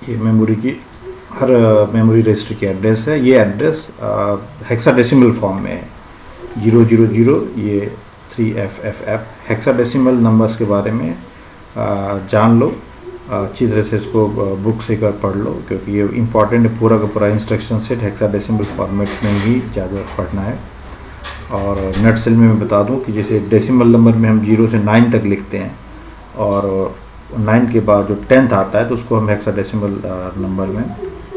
ये मेमोरी की हर memory register की एड्रेस है। ये एड्रेस हेक्साडेसिमल फॉर्म में है, 000 ये 3FFF। हेक्साडेसिमल नंबर्स के बारे में जान लो, अच्छी तरह से इसको बुक से एक बार पढ़ लो, क्योंकि ये इम्पॉर्टेंट है। पूरा का पूरा इंस्ट्रक्शन सेट हेक्साडेसिमल फॉर्मेट में ही ज़्यादा पढ़ना है। और नेट सेल में मैं बता दूं कि जैसे डेसिमल नंबर में हम 0 से 9 तक लिखते हैं, और 9 के बाद जो 10th आता है तो उसको हम हेक्साडेसिमल नंबर में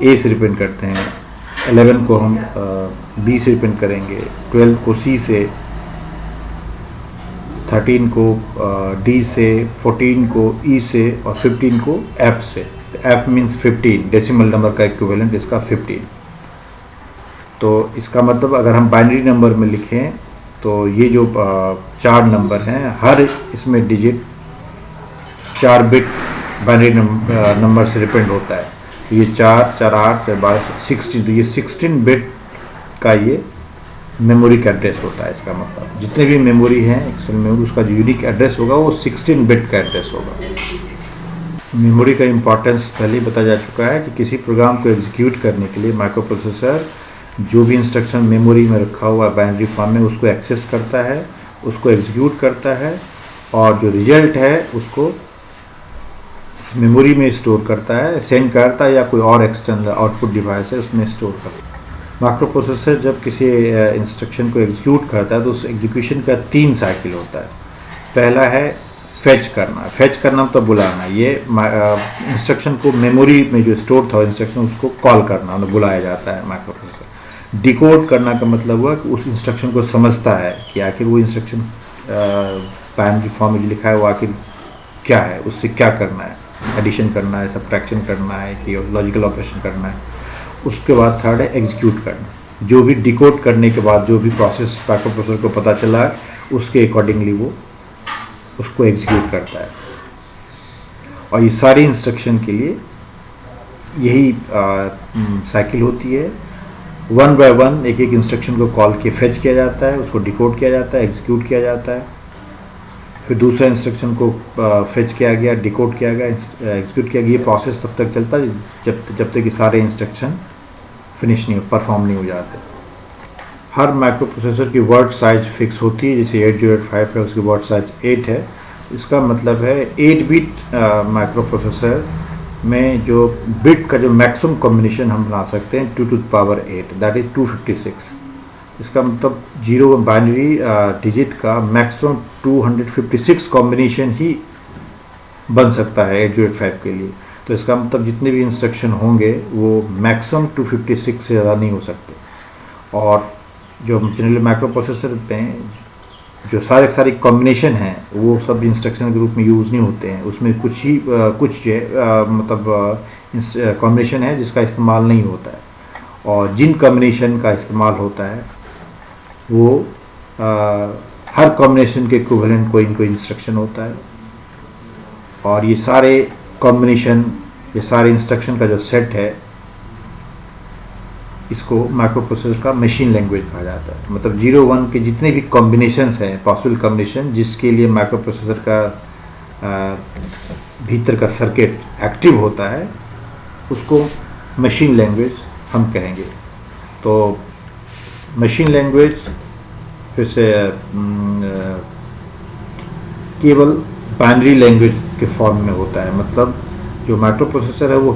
A से रिप्रेजेंट करते हैं। 11 को हम B से रिप्रेजेंट करेंगे, 12 को C से, 13 को D से, 14 को E से, और 15 को F से। F मीन्स 15, डेसिमल नंबर का इक्विवेलेंट इसका 15। तो इसका मतलब अगर हम बाइनरी नंबर में लिखें तो ये जो 4 नंबर हैं, हर इसमें डिजिट 4 बिट बाइनरी नंबर से रिप्रेजेंट होता है। तो ये 4, 4, 8, 12, 16, तो ये 16 बिट का ये मेमोरी का एड्रेस होता है। इसका मतलब जितने भी मेमोरी हैं एक्सटर्नल मेमोरी, उसका जो यूनिक एड्रेस होगा वो 16 बिट का एड्रेस होगा। मेमोरी का इम्पोर्टेंस पहले ही बताया जा चुका है कि किसी प्रोग्राम को एग्जीक्यूट करने के लिए माइक्रो प्रोसेसर जो भी इंस्ट्रक्शन मेमोरी में रखा हुआ है बाइनरी फॉर्म में, उसको एक्सेस करता है, उसको एग्जीक्यूट करता है, और जो रिजल्ट है उसको उस मेमोरी में स्टोर करता है, सेंड करता है, या कोई और एक्सटर्नल आउटपुट डिवाइस है उसमें स्टोर करता है। माइक्रो प्रोसेसर जब किसी इंस्ट्रक्शन को एग्जीक्यूट करता है तो उस एग्जीक्यूशन का 3 साइकिल होता है। पहला है फेच करना। फेच करना मतलब बुलाना। ये इंस्ट्रक्शन को मेमोरी में जो स्टोर था इंस्ट्रक्शन, उसको कॉल करना, उन्हें बुलाया जाता है माइक्रो प्रोसेसर। डिकोड करना का मतलब हुआ कि उस इंस्ट्रक्शन को समझता है कि आखिर वो इंस्ट्रक्शन बाइनरी फॉर्म में लिखा है वो आखिर क्या है, उससे क्या करना है, एडिशन करना है, सब्ट्रैक्शन करना है, कि लॉजिकल ऑपरेशन करना है। उसके बाद थर्ड है एग्जीक्यूट करना। जो भी डिकोड करने के बाद जो भी प्रोसेस माइक्रो प्रोसेसर को पता चला है उसके अकॉर्डिंगली वो उसको एग्जीक्यूट करता है। और ये सारी इंस्ट्रक्शन के लिए यही साइकिल होती है। 1 बाय 1 एक एक इंस्ट्रक्शन को कॉल किए फेच किया जाता है, उसको डिकोड किया जाता है, एग्जीक्यूट किया जाता है, फिर दूसरे इंस्ट्रक्शन को फेच किया गया, डिकोड किया गया, एग्जीक्यूट किया गया। ये प्रोसेस तब तक चलता है जब तक कि सारे इंस्ट्रक्शन फिनिश नहीं परफॉर्म नहीं हो जाते। हर माइक्रो प्रोसेसर की वर्ड साइज फिक्स होती है। जैसे 8085 है, उसकी वर्ड साइज 8 है। इसका मतलब है 8 बिट माइक्रो प्रोसेसर में जो बिट का जो मैक्सिमम कॉम्बिनेशन हम बना सकते हैं 2 to the power 8, that is 256। इसका मतलब 0 बाइनरी डिजिट का मैक्सिमम 256 कॉम्बिनेशन ही बन सकता है 8085 के लिए। तो इसका मतलब जितने भी इंस्ट्रक्शन होंगे वो मैक्सिमम 256 से ज़्यादा नहीं हो सकते। और जो जनरली माइक्रो प्रोसेसर में जो सारी कॉम्बिनेशन हैं वो सब इंस्ट्रक्शन के रूप में यूज़ नहीं होते हैं। उसमें कुछ मतलब कॉम्बिनेशन है जिसका इस्तेमाल नहीं होता है, और जिन कॉम्बिनेशन का इस्तेमाल होता है वो हर कॉम्बिनेशन के इक्विवेलेंट कोई न कोई इंस्ट्रक्शन होता है। और ये सारे कॉम्बिनेशन, ये सारे इंस्ट्रक्शन का जो सेट है, इसको माइक्रो प्रोसेसर का मशीन लैंग्वेज कहा जाता है। मतलब 0-1 के जितने भी कॉम्बिनेशंस हैं, पॉसिबल कॉम्बिनेशन जिसके लिए माइक्रो प्रोसेसर का भीतर का सर्किट एक्टिव होता है, उसको मशीन लैंग्वेज हम कहेंगे। तो मशीन लैंग्वेज फिर से केवल बाइनरी लैंग्वेज के फॉर्म में होता है। मतलब जो माइक्रो प्रोसेसर है वो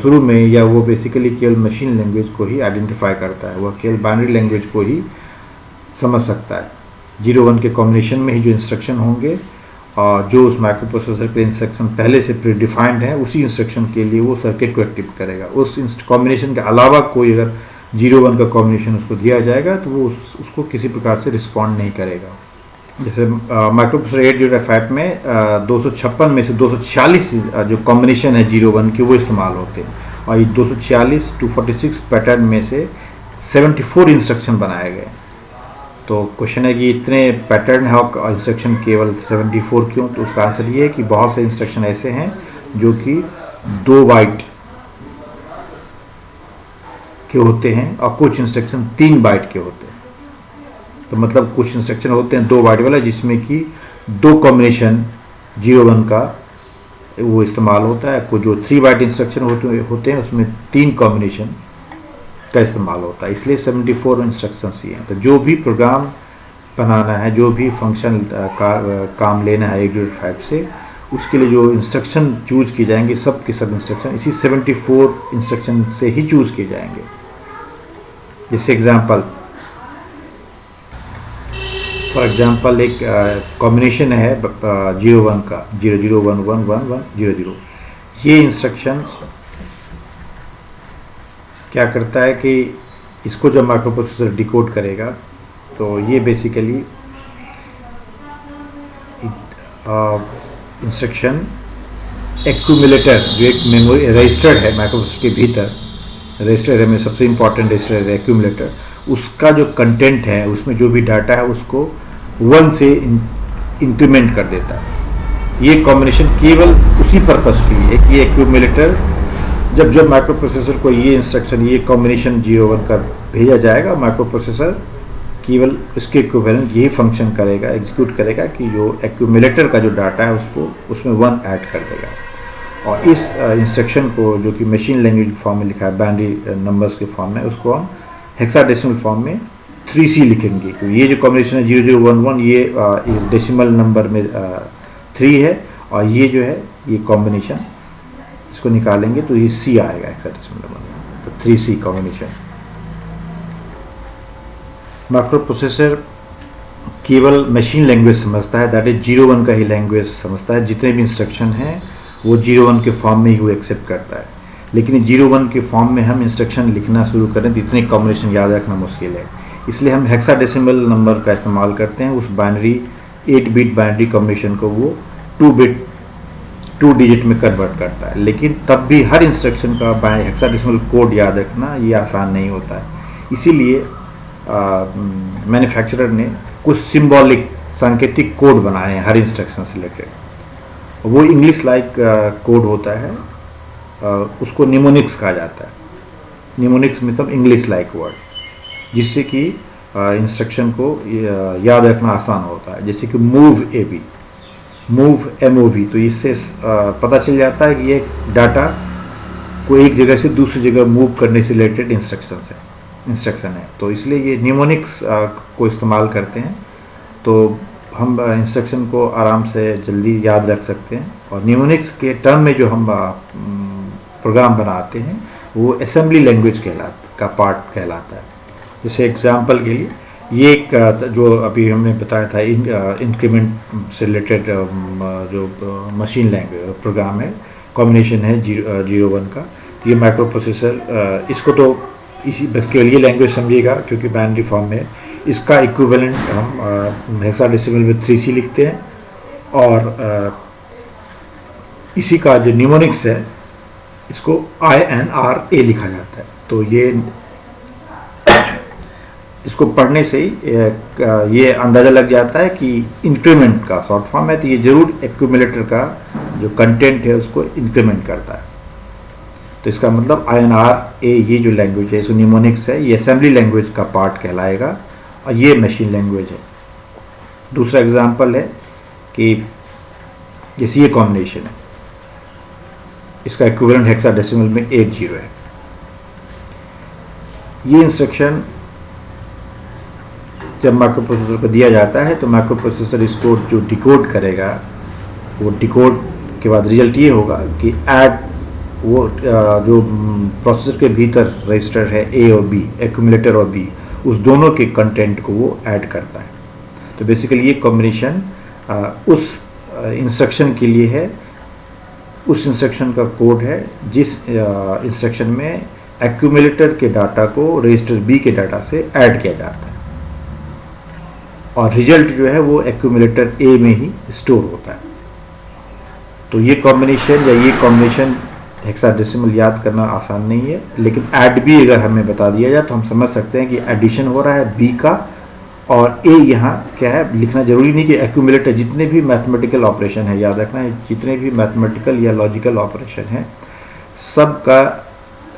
शुरू में या वो बेसिकली केवल मशीन लैंग्वेज को ही आइडेंटिफाई करता है, वह केवल बाइनरी लैंग्वेज को ही समझ सकता है। 0-1 के कॉम्बिनेशन में ही जो इंस्ट्रक्शन होंगे और जो उस माइक्रो प्रोसेसर के इंस्ट्रक्शन पहले से प्री डिफाइंड है, उसी इंस्ट्रक्शन के लिए वो सर्किट को एक्टिव करेगा। उस कॉम्बिनेशन के अलावा कोई अगर 0-1 का कॉम्बिनेशन उसको दिया जाएगा तो वो उसको किसी प्रकार से रिस्पॉन्ड नहीं करेगा। जैसे माइक्रो प्रोसेसर 8085 में 256 में से 246 जो कॉम्बिनेशन है 0-1 के वो इस्तेमाल होते हैं, और ये 246 पैटर्न में से 74 इंस्ट्रक्शन बनाए गए। तो क्वेश्चन है कि इतने पैटर्न है और इंस्ट्रक्शन केवल 74 क्यों? तो उसका आंसर ये है कि बहुत से इंस्ट्रक्शन ऐसे हैं जो कि 2 बाइट के होते हैं और कुछ इंस्ट्रक्शन 3 बाइट के होते हैं। तो मतलब कुछ इंस्ट्रक्शन होते हैं 2 बाइट वाला जिसमें कि 2 कॉम्बिनेशन 0-1 का वो इस्तेमाल होता है। कुछ जो 3 बाइट इंस्ट्रक्शन होते हैं उसमें 3 कॉम्बिनेशन का इस्तेमाल होता है, इसलिए 74 इंस्ट्रक्शंस ही हैं। तो जो भी प्रोग्राम बनाना है, जो भी फंक्शन काम लेना है 8085 से, उसके लिए जो इंस्ट्रक्शन चूज़ किए जाएंगे सब के सब इंस्ट्रक्शन इसी 74 इंस्ट्रक्शन से ही चूज़ किए जाएंगे। जैसे एग्जांपल, फॉर एग्जांपल एक कॉम्बिनेशन है 01 का 00111100। ये इंस्ट्रक्शन क्या करता है कि इसको जब माइक्रो प्रोसेसर डिकोड करेगा तो ये बेसिकली इंस्ट्रक्शन एक्यूमुलेटर जो एक मेमोरी रजिस्टर है माइक्रो प्रोसेसर के भीतर, रजिस्टर है में सबसे इंपॉर्टेंट रजिस्टर है एक्यूमुलेटर, उसका जो कंटेंट है उसमें जो भी डाटा है उसको 1 से इंक्रीमेंट कर देता है। ये कॉम्बिनेशन केवल उसी पर्पस के लिए है कि एक्यूमुलेटर जब माइक्रो प्रोसेसर को ये इंस्ट्रक्शन, ये कॉम्बिनेशन 01 का भेजा जाएगा, माइक्रो प्रोसेसर केवल इसके इक्विवेलेंट यही फंक्शन करेगा, एग्जीक्यूट करेगा कि जो एक्यूमुलेटर का जो डाटा है उसको उसमें 1 ऐड कर देगा। और इस इंस्ट्रक्शन को जो कि मशीन लैंग्वेज फॉर्म में लिखा है, बाइनरी नंबर्स के फॉर्म में, उसको हम हेक्साडेसिमल फॉर्म में 3C लिखेंगे। तो ये जो कॉम्बिनेशन है 0011 ये डेसिमल नंबर में 3 है, और ये जो है ये कॉम्बिनेशन इसको निकालेंगे तो ये C आएगा हेक्साडेसिमल नंबर में, तो 3C कॉम्बिनेशन। माइक्रो प्रोसेसर केवल मशीन लैंग्वेज समझता है, दैट इज 01 का ही लैंग्वेज समझता है। जितने भी इंस्ट्रक्शन हैं वो 01 के फॉर्म में ही वो एक्सेप्ट करता है। लेकिन 01 के फॉर्म में हम इंस्ट्रक्शन लिखना शुरू करें तो इतने कॉम्बिनेशन याद रखना मुश्किल है, इसलिए हम हेक्साडेसिमल नंबर का इस्तेमाल करते हैं। उस बाइनरी 8 बिट बाइनरी कॉम्बिनेशन को वो 2 डिजिट में कन्वर्ट करता है। लेकिन तब भी हर इंस्ट्रक्शन का हेक्साडेसिमल कोड याद रखना ये आसान नहीं होता है, इसीलिए मैन्युफैक्चरर ने कुछ सिंबॉलिक सांकेतिक कोड बनाए हैं हर इंस्ट्रक्शन से रिलेटेड। वो इंग्लिश लाइक कोड होता है, उसको निमोनिक्स कहा जाता है। निमोनिक्स मतलब इंग्लिश लाइक वर्ड, जिससे कि इंस्ट्रक्शन को याद रखना आसान होता है। जैसे कि मूव AB, मूव MOV, तो इससे पता चल जाता है कि ये डाटा को एक जगह से दूसरी जगह मूव करने से रिलेटेड इंस्ट्रक्शन है। तो इसलिए ये निमोनिक्स को इस्तेमाल करते हैं, तो हम इंस्ट्रक्शन को आराम से जल्दी याद रख सकते हैं। और निमोनिक्स के टर्म में जो हम प्रोग्राम बनाते हैं वो असेंबली लैंग्वेज का पार्ट कहलाता है। जैसे एग्जांपल के लिए ये एक जो अभी हमने बताया था इंक्रीमेंट से रिलेटेड जो मशीन लैंग्वेज प्रोग्राम है, कॉम्बिनेशन है 01 का। ये माइक्रो प्रोसेसर इसको तो इसी बस केवल ये लैंग्वेज समझिएगा क्योंकि बाइनरी फॉर्म में इसका इक्विवेलेंट हम हेक्साडेसिमल में 3C लिखते हैं, और इसी का जो निमोनिक्स है इसको INRA लिखा जाता है। तो ये इसको पढ़ने से ही ये अंदाज़ा लग जाता है कि इंक्रीमेंट का शॉर्ट फॉर्म है, तो ये जरूर एक्यूमुलेटर का जो कंटेंट है उसको इंक्रीमेंट करता है। तो इसका मतलब INRA ये जो लैंग्वेज है, इसको निमोनिक्स है, ये असेंबली लैंग्वेज का पार्ट कहलाएगा और ये मशीन लैंग्वेज है। दूसरा एग्जांपल है कि जैसे ये कॉम्बिनेशन है, इसका इक्विवेलेंट हेक्साडेसिमल में 80 है। ये इंस्ट्रक्शन जब माइक्रो प्रोसेसर को दिया जाता है तो माइक्रो प्रोसेसर इसको जो डिकोड करेगा, वो डिकोड के बाद रिजल्ट ये होगा कि ऐड वो जो प्रोसेसर के भीतर रजिस्टर है A और B, एक्यूमुलेटर और B, उस दोनों के कंटेंट को वो ऐड करता है। तो बेसिकली ये कॉम्बिनेशन उस इंस्ट्रक्शन के लिए है, उस इंस्ट्रक्शन का कोड है जिस इंस्ट्रक्शन में एक्यूमुलेटर के डाटा को रजिस्टर B के डाटा से ऐड किया जाता है, और रिजल्ट जो है वो एक्यूमुलेटर A में ही स्टोर होता है। तो ये कॉम्बिनेशन हेक्साडेसिमल याद करना आसान नहीं है, लेकिन ऐड B अगर हमें बता दिया जाए तो हम समझ सकते हैं कि एडिशन हो रहा है B का, और A यहाँ क्या है लिखना जरूरी नहीं कि एक्यूमुलेटर जितने भी मैथमेटिकल ऑपरेशन है, याद रखना है जितने भी मैथमेटिकल या लॉजिकल ऑपरेशन है सब का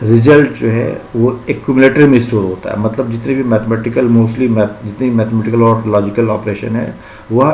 रिजल्ट जो है वो एक्यूमुलेटर में स्टोर होता है। मतलब जितने भी मैथमेटिकल जितने भी मैथमेटिकल और लॉजिकल ऑपरेशन है वह